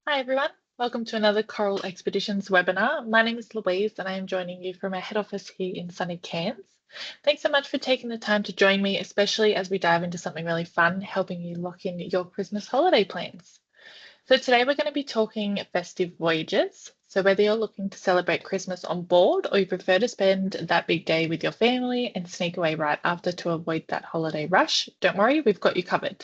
Hi everyone, welcome to another Coral Expeditions webinar. My name is Louise and I am joining you from our head office here in sunny Cairns. Thanks so much for taking the time to join me, especially as we dive into something really fun, helping you lock in your Christmas holiday plans. So today we're going to be talking festive voyages. So whether you're looking to celebrate Christmas on board or you prefer to spend that big day with your family and sneak away right after to avoid that holiday rush, don't worry, we've got you covered.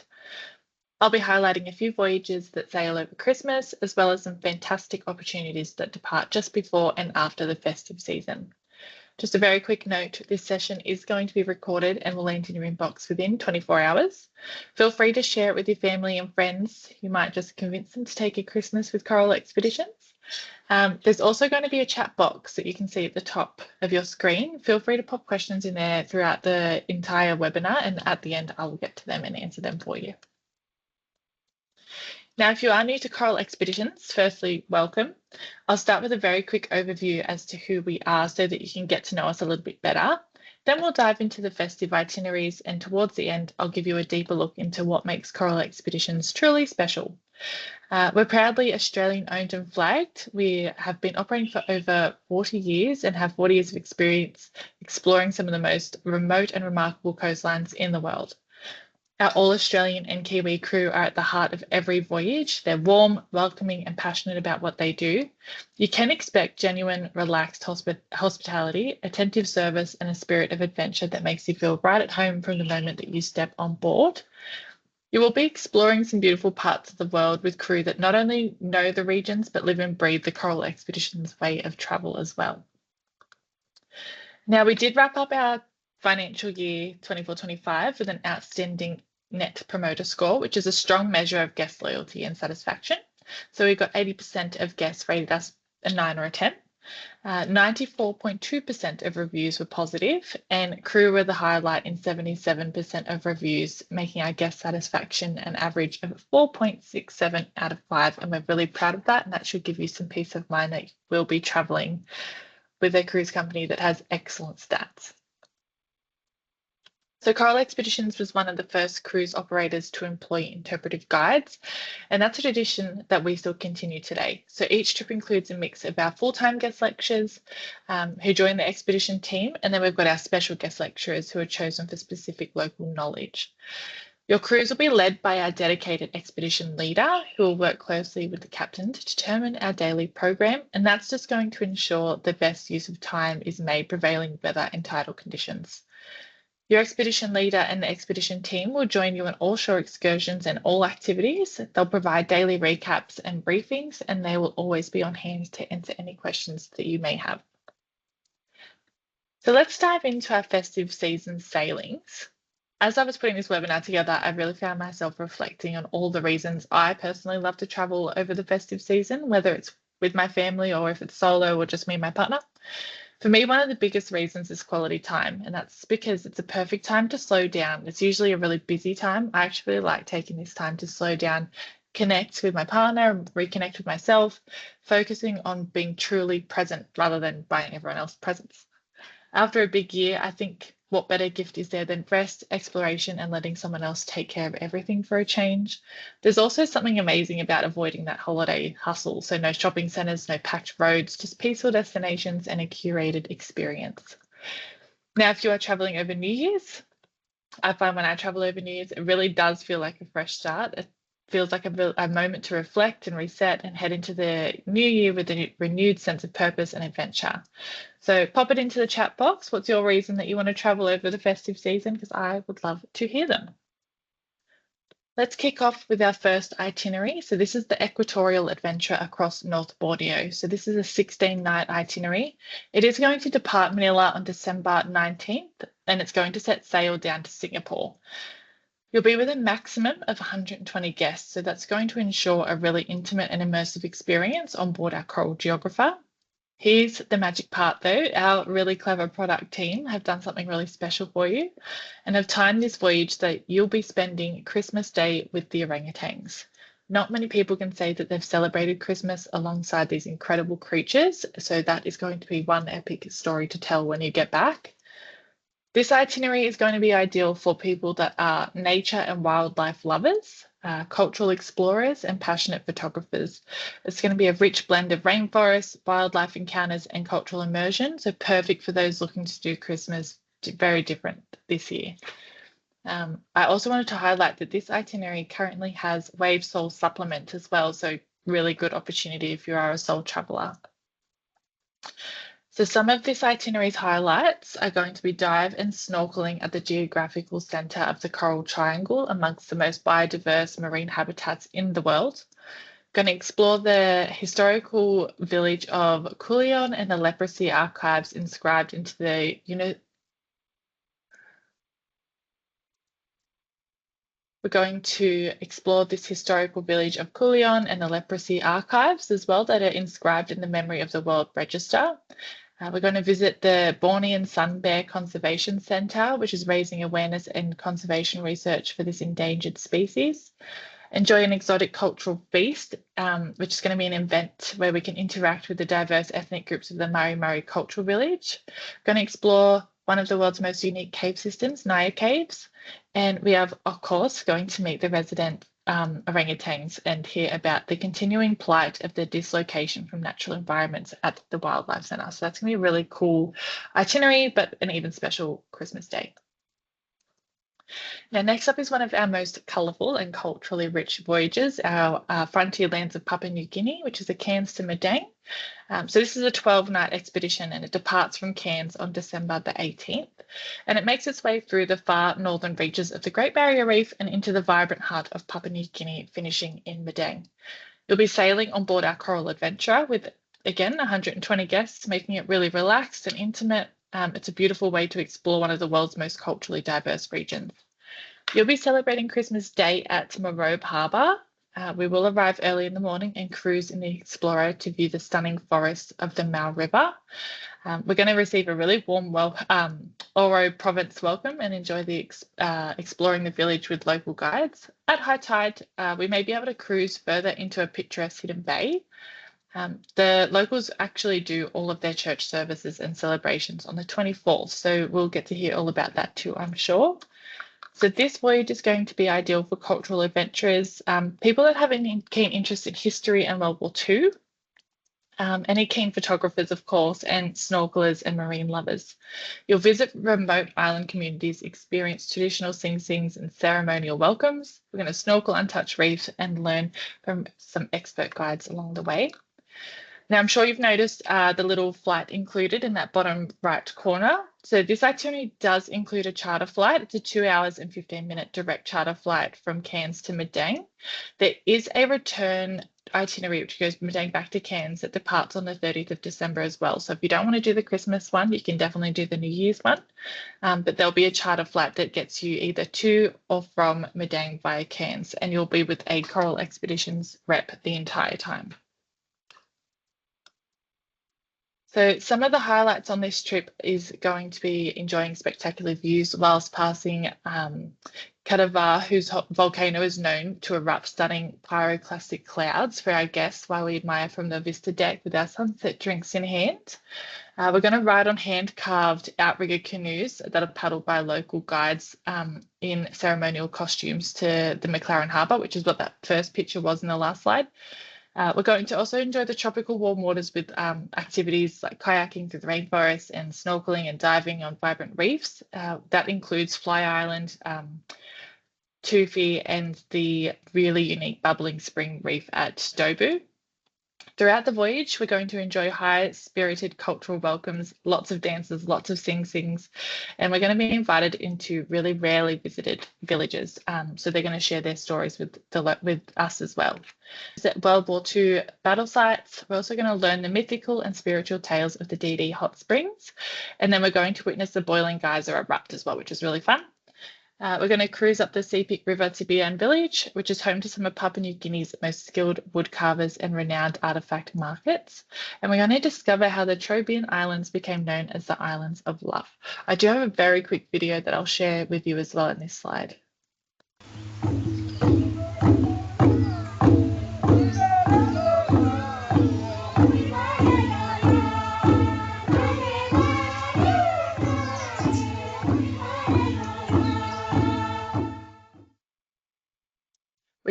I'll be highlighting a few voyages that sail over Christmas, as well as some fantastic opportunities that depart just before and after the festive season. Just a very quick note, this session is going to be recorded and will land in your inbox within 24 hours. Feel free to share it with your family and friends. You might just convince them to take a Christmas with Coral Expeditions. There's also going to be a chat box that you can see at the top of your screen. Feel free to pop questions in there throughout the entire webinar, and at the end, I will get to them and answer them for you. Now, if you are new to Coral Expeditions, firstly, welcome. I'll start with a very quick overview as to who we are so that you can get to know us a little bit better. Then we'll dive into the festive itineraries, and towards the end, I'll give you a deeper look into what makes Coral Expeditions truly special. We're proudly Australian owned and flagged. We have been operating for over 40 years and have 40 years of experience exploring some of the most remote and remarkable coastlines in the world. Our all-Australian and Kiwi crew are at the heart of every voyage. They're warm, welcoming, and passionate about what they do. You can expect genuine, relaxed hospitality, attentive service, and a spirit of adventure that makes you feel right at home from the moment that you step on board. You will be exploring some beautiful parts of the world with crew that not only know the regions, but live and breathe the Coral Expeditions way of travel as well. Now, we did wrap up our financial year 24-25 with an outstanding Net Promoter Score, which is a strong measure of guest loyalty and satisfaction. So we got 80% of guests rated us a 9 or a 10. 94.2% of reviews were positive, and crew were the highlight in 77% of reviews, making our guest satisfaction an average of 4.67 out of 5. And we're really proud of that, and that should give you some peace of mind that you will be traveling with a cruise company that has excellent stats. So Coral Expeditions was one of the first cruise operators to employ interpretive guides, and that's a tradition that we still continue today. So each trip includes a mix of our full-time guest lecturers who join the expedition team, and then we've got our special guest lecturers who are chosen for specific local knowledge. Your cruise will be led by our dedicated expedition leader, who will work closely with the captain to determine our daily program, and that's just going to ensure the best use of time is made prevailing weather and tidal conditions. Your expedition leader and the expedition team will join you on all shore excursions and all activities. They'll provide daily recaps and briefings, and they will always be on hand to answer any questions that you may have. So let's dive into our festive season sailings. As I was putting this webinar together, I really found myself reflecting on all the reasons I personally love to travel over the festive season, whether it's with my family or if it's solo or just me and my partner. For me, one of the biggest reasons is quality time, and that's because it's a perfect time to slow down. It's usually a really busy time. I actually like taking this time to slow down, connect with my partner, reconnect with myself, focusing on being truly present rather than buying everyone else presents. After a big year, I think what better gift is there than rest, exploration, and letting someone else take care of everything for a change? There's also something amazing about avoiding that holiday hustle. So no shopping centres, no packed roads, just peaceful destinations and a curated experience. Now, if you are traveling over New Year's, I find when I travel over New Year's, it really does feel like a fresh start. It feels like a moment to reflect and reset and head into the new year with a renewed sense of purpose and adventure. So pop it into the chat box. What's your reason that you want to travel over the festive season? Because I would love to hear them. Let's kick off with our first itinerary. So this is the Equatorial Adventure across North Borneo. So this is a 16-night itinerary. It is going to depart Manila on December 19th, and it's going to set sail down to Singapore. You'll be with a maximum of 120 guests, so that's going to ensure a really intimate and immersive experience on board our Coral Geographer. Here's the magic part though. Our really clever product team have done something really special for you and have timed this voyage that you'll be spending Christmas Day with the orangutans. Not many people can say that they've celebrated Christmas alongside these incredible creatures, so that is going to be one epic story to tell when you get back. This itinerary is going to be ideal for people that are nature and wildlife lovers, cultural explorers and passionate photographers. It's going to be a rich blend of rainforest, wildlife encounters, and cultural immersion. So perfect for those looking to do Christmas very different this year. I also wanted to highlight that this itinerary currently has Wave Soul Supplement as well. So really good opportunity if you are a soul traveler. So some of this itinerary's highlights are going to be dive and snorkeling at the geographical centre of the Coral Triangle amongst the most biodiverse marine habitats in the world. Going to explore the historical village of Coulion and the leprosy archives inscribed into the We're going to explore this historical village of Coulion and the leprosy archives as well that are inscribed in the memory of the World Register. We're going to visit the Bornean Sun Bear Conservation Centre, which is raising awareness and conservation research for this endangered species. Enjoy an exotic cultural feast, which is going to be an event where we can interact with the diverse ethnic groups of the Murri Murri Cultural Village. We're going to explore one of the world's most unique cave systems, Naya Caves. And we are, of course, going to meet the resident orangutans and hear about the continuing plight of the dislocation from natural environments at the Wildlife Centre. So that's going to be a really cool itinerary, but an even special Christmas day. Now, next up is one of our most colourful and culturally rich voyages, our frontier lands of Papua New Guinea, which is the Cairns to Madang. So this is a 12-night expedition and it departs from Cairns on December the 18th. And it makes its way through the far northern reaches of the Great Barrier Reef and into the vibrant heart of Papua New Guinea, finishing in Madang. You'll be sailing on board our Coral Adventurer with, again, 120 guests, making it really relaxed and intimate. It's a beautiful way to explore one of the world's most culturally diverse regions. You'll be celebrating Christmas Day at Morobe Harbour. We will arrive early in the morning and cruise in the Explorer to view the stunning forests of the Mau River. We're going to receive a really warm Oro Province welcome and enjoy the exploring the village with local guides. At high tide, we may be able to cruise further into a picturesque hidden bay. The locals actually do all of their church services and celebrations on the 24th, so we'll get to hear all about that too, I'm sure. So this voyage is going to be ideal for cultural adventurers, people that have a keen interest in history and World War II, any keen photographers, of course, and snorkelers and marine lovers. You'll visit remote island communities, experience traditional sing-sings and ceremonial welcomes. We're going to snorkel untouched reefs and learn from some expert guides along the way. Now, I'm sure you've noticed the little flight included in that bottom right corner. So this itinerary does include a charter flight. It's a 2 hours and 15-minute direct charter flight from Cairns to Madang. There is a return itinerary which goes Madang back to Cairns that departs on the 30th of December as well. So if you don't want to do the Christmas one, you can definitely do the New Year's one. But there'll be a charter flight that gets you either to or from Madang via Cairns, and you'll be with a Coral Expeditions rep the entire time. So some of the highlights on this trip is going to be enjoying spectacular views whilst passing Kadavar, whose volcano is known to erupt stunning pyroclastic clouds for our guests while we admire from the vista deck with our sunset drinks in hand. We're going to ride on hand-carved outrigger canoes that are paddled by local guides in ceremonial costumes to the McLaren Harbour, which is what that first picture was in the last slide. We're going to also enjoy the tropical warm waters with activities like kayaking through the rainforest and snorkeling and diving on vibrant reefs. That includes Fly Island, Tufi, and the really unique bubbling spring reef at Dobu. Throughout the voyage, we're going to enjoy high-spirited cultural welcomes, lots of dances, lots of sing-sings, and we're going to be invited into really rarely visited villages. So they're going to share their stories with us as well. At World War II battle sites, we're also going to learn the mythical and spiritual tales of the DD Hot Springs, and then we're going to witness the boiling geyser erupt as well, which is really fun. We're going to cruise up the Sepik River to Bian Village, which is home to some of Papua New Guinea's most skilled woodcarvers and renowned artefact markets. And we're going to discover how the Trobriand Islands became known as the Islands of Love. I do have a very quick video that I'll share with you as well in this slide.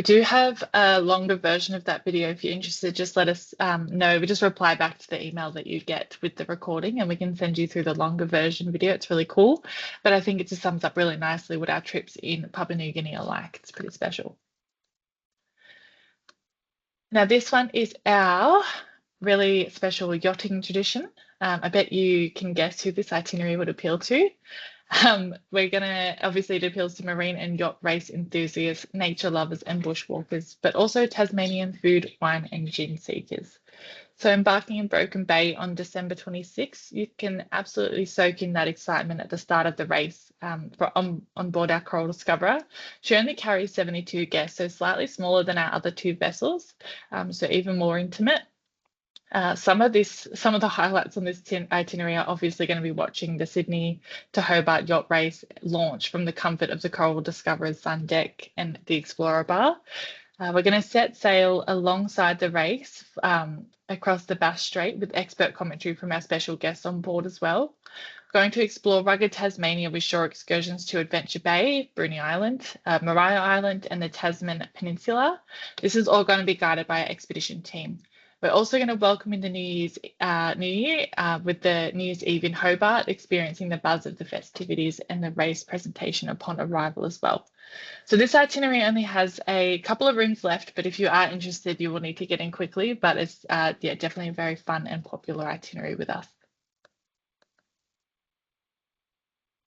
We do have a longer version of that video. If you're interested, just let us know. We just reply back to the email that you get with the recording and we can send you through the longer version video. It's really cool. But I think it just sums up really nicely what our trips in Papua New Guinea are like. It's pretty special. Now, this one is our really special yachting tradition. I bet you can guess who this itinerary would appeal to. We're going to, obviously, it appeals to marine and yacht race enthusiasts, nature lovers, and bushwalkers, but also Tasmanian food, wine, and gin seekers. So, embarking in Broken Bay on December 26th, you can absolutely soak in that excitement at the start of the race on board our Coral Discoverer. She only carries 72 guests, so slightly smaller than our other two vessels, so even more intimate. Some of the highlights on this itinerary are obviously going to be watching the Sydney to Hobart yacht race launch from the comfort of the Coral Discoverer's sun deck and the Explorer bar. We're going to set sail alongside the race across the Bass Strait with expert commentary from our special guests on board as well. Going to explore rugged Tasmania with shore excursions to Adventure Bay, Bruny Island, Maria Island, and the Tasman Peninsula. This is all going to be guided by our expedition team. We're also going to welcome in the New Year with the New Year's Eve in Hobart, experiencing the buzz of the festivities and the race presentation upon arrival as well. So this itinerary only has a couple of rooms left, but if you are interested, you will need to get in quickly. But it's definitely a very fun and popular itinerary with us.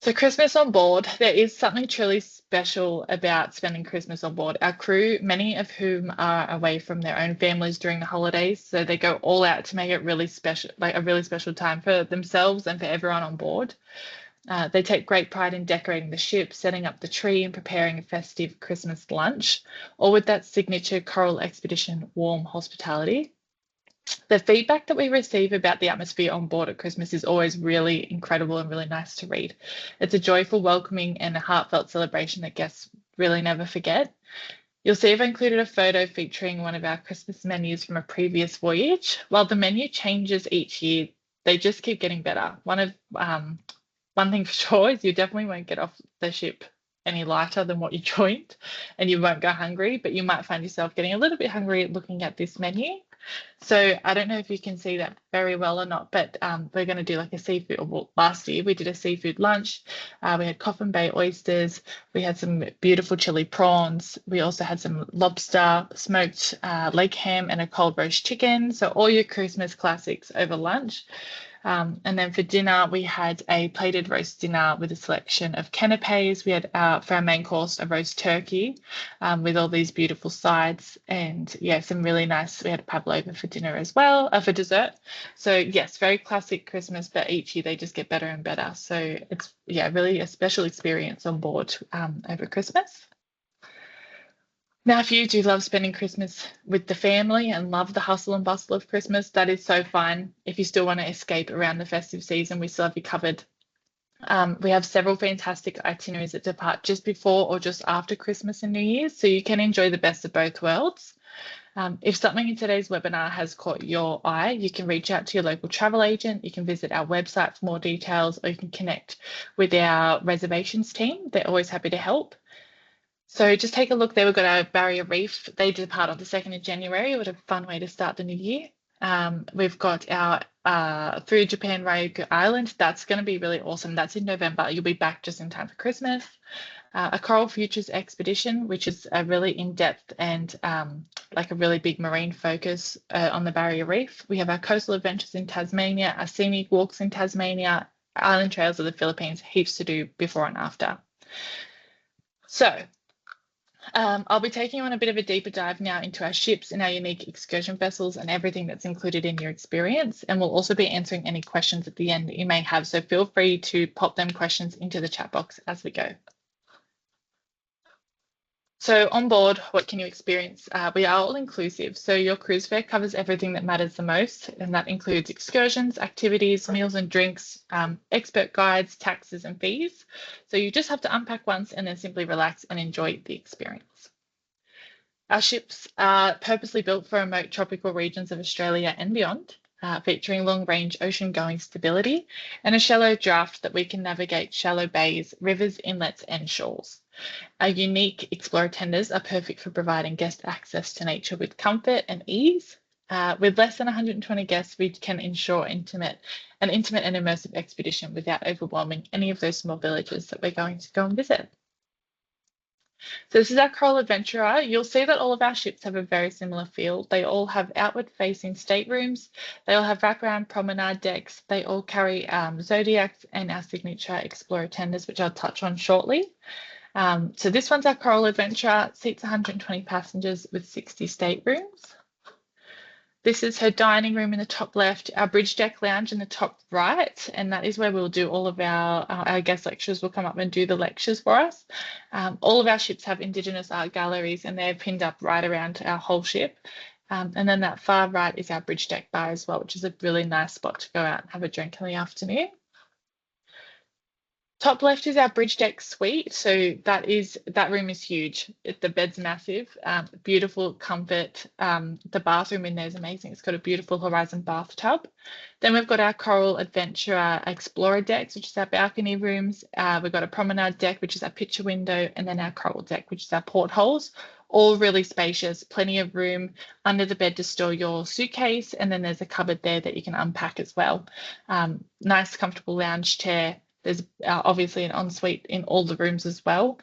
So Christmas on board, there is something truly special about spending Christmas on board. Our crew, many of whom are away from their own families during the holidays, so they go all out to make it really special, like a really special time for themselves and for everyone on board. They take great pride in decorating the ship, setting up the tree and preparing a festive Christmas lunch, all with that signature Coral Expedition warm hospitality. The feedback that we receive about the atmosphere on board at Christmas is always really incredible and really nice to read. It's a joyful, welcoming, and a heartfelt celebration that guests really never forget. You'll see I've included a photo featuring one of our Christmas menus from a previous voyage. While the menu changes each year, they just keep getting better. One thing for sure is you definitely won't get off the ship any lighter than what you joined, and you won't go hungry, but you might find yourself getting a little bit hungry looking at this menu. So I don't know if you can see that very well or not, but we're going to do like a seafood, well, last year we did a seafood lunch. We had Coffin Bay oysters. We had some beautiful chili prawns. We also had some lobster, smoked leg ham, and a cold roast chicken. So all your Christmas classics over lunch. And then for dinner, we had a plated roast dinner with a selection of canapes. We had for our main course a roast turkey with all these beautiful sides, and yeah, some really nice. We had a pavlova for dinner as well, for dessert. So yes, very classic Christmas, but each year they just get better and better. So it's really a special experience on board over Christmas. Now, if you do love spending Christmas with the family and love the hustle and bustle of Christmas, that is so fine. If you still want to escape around the festive season, we still have you covered. We have several fantastic itineraries that depart just before or just after Christmas and New Year's, so you can enjoy the best of both worlds. If something in today's webinar has caught your eye, you can reach out to your local travel agent, you can visit our website for more details, or you can connect with our reservations team. They're always happy to help. So just take a look there. We've got our Barrier Reef. They depart on the 2nd of January. What a fun way to start the new year. We've got our through Japan Ryukyu Island. That's going to be really awesome. That's in November. You'll be back just in time for Christmas. A Coral Futures expedition, which is a really in-depth and like a really big marine focus on the Barrier Reef. We have our coastal adventures in Tasmania, our scenic walks in Tasmania, island trails of the Philippines, heaps to do before and after. So I'll be taking you on a bit of a deeper dive now into our ships and our unique excursion vessels and everything that's included in your experience. And we'll also be answering any questions at the end that you may have. So feel free to pop them questions into the chat box as we go. So on board, what can you experience? We are all inclusive. So your cruise fare covers everything that matters the most. And that includes excursions, activities, meals and drinks, expert guides, taxes and fees. So you just have to unpack once and then simply relax and enjoy the experience. Our ships are purposely built for remote tropical regions of Australia and beyond, featuring long-range ocean-going stability and a shallow draft that we can navigate shallow bays, rivers, inlets and shoals. Our unique Explorer tenders are perfect for providing guest access to nature with comfort and ease. With less than 120 guests, we can ensure an intimate and immersive expedition without overwhelming any of those small villages that we're going to go and visit. So this is our Coral Adventurer. You'll see that all of our ships have a very similar feel. They all have outward-facing staterooms. They all have wraparound promenade decks. They all carry zodiacs and our signature Explorer tenders, which I'll touch on shortly. So this one's our Coral Adventurer, seats 120 passengers with 60 staterooms. This is her dining room in the top left, our bridge deck lounge in the top right, and that is where we'll do all of our guest lecturers will come up and do the lectures for us. All of our ships have Indigenous art galleries and they're pinned up right around our whole ship. And then that far right is our bridge deck bar as well, which is a really nice spot to go out and have a drink in the afternoon. Top left is our bridge deck suite. So that room is huge. The bed's massive, beautiful comfort. The bathroom in there is amazing. It's got a beautiful horizon bathtub. Then we've got our Coral Adventurer Explorer decks, which is our balcony rooms. We've got a promenade deck, which is our picture window, and then our Coral deck, which is our portholes. All really spacious, plenty of room under the bed to store your suitcase, and then there's a cupboard there that you can unpack as well. Nice, comfortable lounge chair. There's obviously an ensuite in all the rooms as well.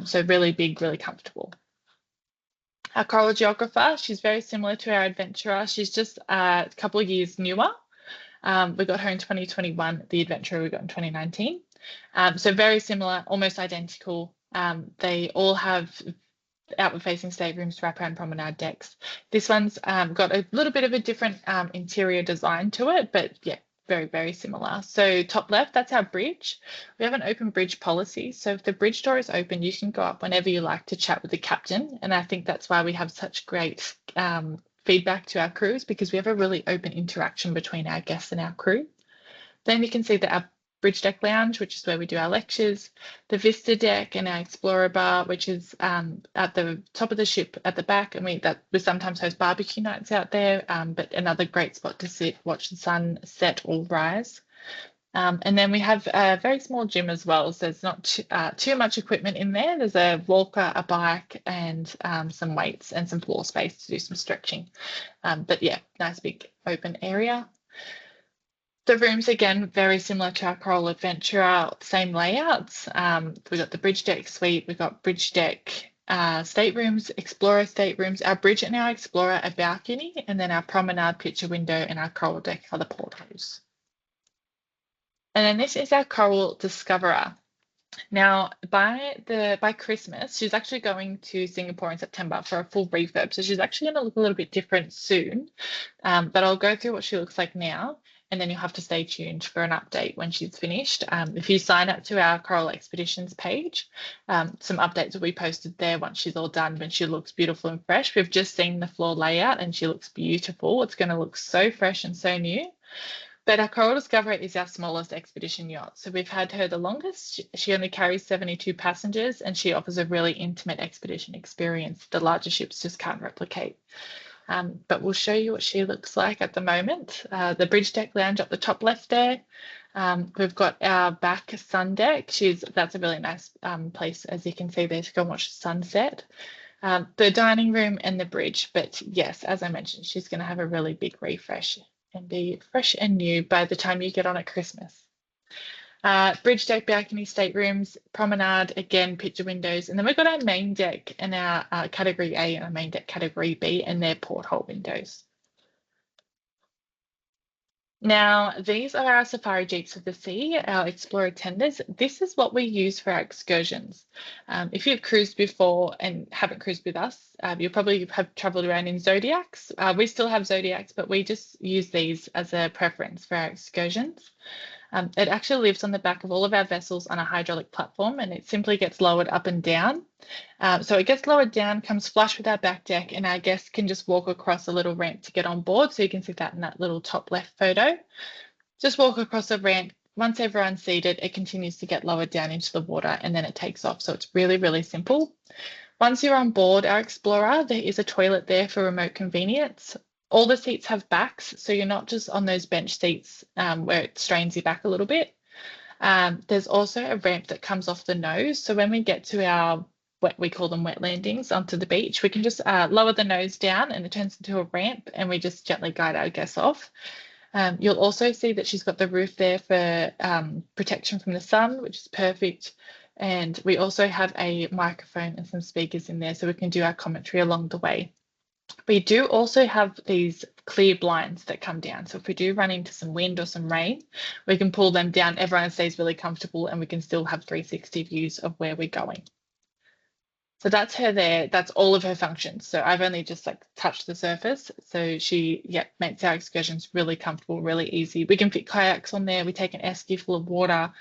So really big, really comfortable. Our Coral Geographer, she's very similar to our Adventurer. She's just a couple of years newer. We got her in 2021, the Adventurer we got in 2019. So very similar, almost identical. They all have outward-facing staterooms, wraparound promenade decks. This one's got a little bit of a different interior design to it, but yeah, very, very similar. So top left, that's our bridge. We have an open bridge policy. So if the bridge door is open, you can go up whenever you like to chat with the captain. And I think that's why we have such great feedback to our crews, because we have a really open interaction between our guests and our crew. Then you can see that our bridge deck lounge, which is where we do our lectures, the Vista deck and our Explorer bar, which is at the top of the ship at the back, and we sometimes host barbecue nights out there, but another great spot to sit, watch the sun set or rise. And then we have a very small gym as well, so there's not too much equipment in there. There's a walker, a bike, and some weights and some floor space to do some stretching. But yeah, nice big open area. The rooms, again, very similar to our Coral Adventurer, same layouts. We've got the bridge deck suite, we've got bridge deck staterooms, Explorer staterooms, our bridge and our Explorer, a balcony, and then our promenade picture window and our Coral deck are the portholes. And then this is our Coral Discoverer. Now, by Christmas, she's actually going to Singapore in September for a full refurb. So she's actually going to look a little bit different soon, but I'll go through what she looks like now, and then you'll have to stay tuned for an update when she's finished. If you sign up to our Coral Expeditions page, some updates will be posted there once she's all done, when she looks beautiful and fresh. We've just seen the floor layout and she looks beautiful. It's going to look so fresh and so new. But our Coral Discoverer is our smallest expedition yacht. So we've had her the longest. She only carries 72 passengers and she offers a really intimate expedition experience the larger ships just can't replicate. But we'll show you what she looks like at the moment. The bridge deck lounge up the top left there. We've got our back sun deck. That's a really nice place, as you can see there, to go and watch the sunset. The dining room and the bridge. But yes, as I mentioned, she's going to have a really big refresh and be fresh and new by the time you get on at Christmas. Bridge deck, balcony, staterooms, promenade, again, picture windows. And then we've got our main deck and our category A and our main deck category B and their porthole windows. Now, these are our Safari Jeeps of the Sea, our Explorer tenders. This is what we use for our excursions. If you've cruised before and haven't cruised with us, you probably have travelled around in Zodiacs. We still have Zodiacs, but we just use these as a preference for our excursions. It actually lives on the back of all of our vessels on a hydraulic platform, and it simply gets lowered up and down. So it gets lowered down, comes flush with our back deck, and our guests can just walk across a little ramp to get on board. So you can see that in that little top left photo. Just walk across a ramp. Once everyone's seated, it continues to get lowered down into the water and then it takes off. So it's really, really simple. Once you're on board our Explorer, there is a toilet there for remote convenience. All the seats have backs, so you're not just on those bench seats where it strains your back a little bit. There's also a ramp that comes off the nose. So when we get to our we call them wet landings onto the beach, we can just lower the nose down and it turns into a ramp and we just gently guide our guests off. You'll also see that she's got the roof there for protection from the sun, which is perfect. And we also have a microphone and some speakers in there so we can do our commentary along the way. We do also have these clear blinds that come down. So if we do run into some wind or some rain, we can pull them down. Everyone stays really comfortable and we can still have 360 views of where we're going. So that's her there. That's all of her functions. So I've only just like touched the surface. So she, makes our excursions really comfortable, really easy. We can fit kayaks on there. We take an esky full of water.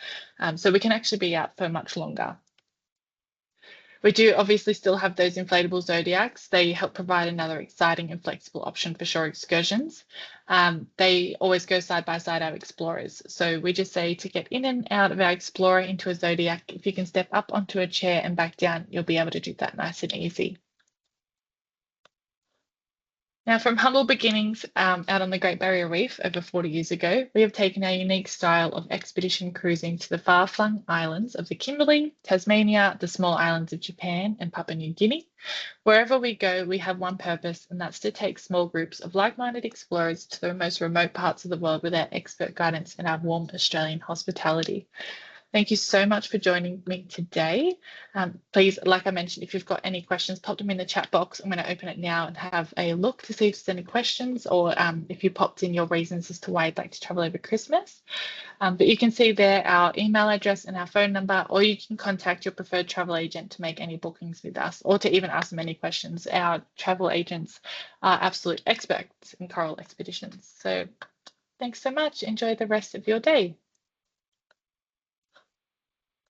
So we can actually be out for much longer. We do obviously still have those inflatable Zodiacs. They help provide another exciting and flexible option for shore excursions. They always go side by side our Explorers. So we just say to get in and out of our Explorer into a Zodiac, if you can step up onto a chair and back down, you'll be able to do that nice and easy. Now, from humble beginnings out on the Great Barrier Reef over 40 years ago, we have taken our unique style of expedition cruising to the far-flung islands of the Kimberley, Tasmania, the small islands of Japan, and Papua New Guinea. Wherever we go, we have one purpose, and that's to take small groups of like-minded explorers to the most remote parts of the world with our expert guidance and our warm Australian hospitality. Thank you so much for joining me today. Please, like I mentioned, if you've got any questions, pop them in the chat box. I'm going to open it now and have a look to see if there's any questions or if you popped in your reasons as to why you'd like to travel over Christmas. But you can see there our email address and our phone number, or you can contact your preferred travel agent to make any bookings with us or to even ask them any questions. Our travel agents are absolute experts in coral expeditions. So thanks so much. Enjoy the rest of your day.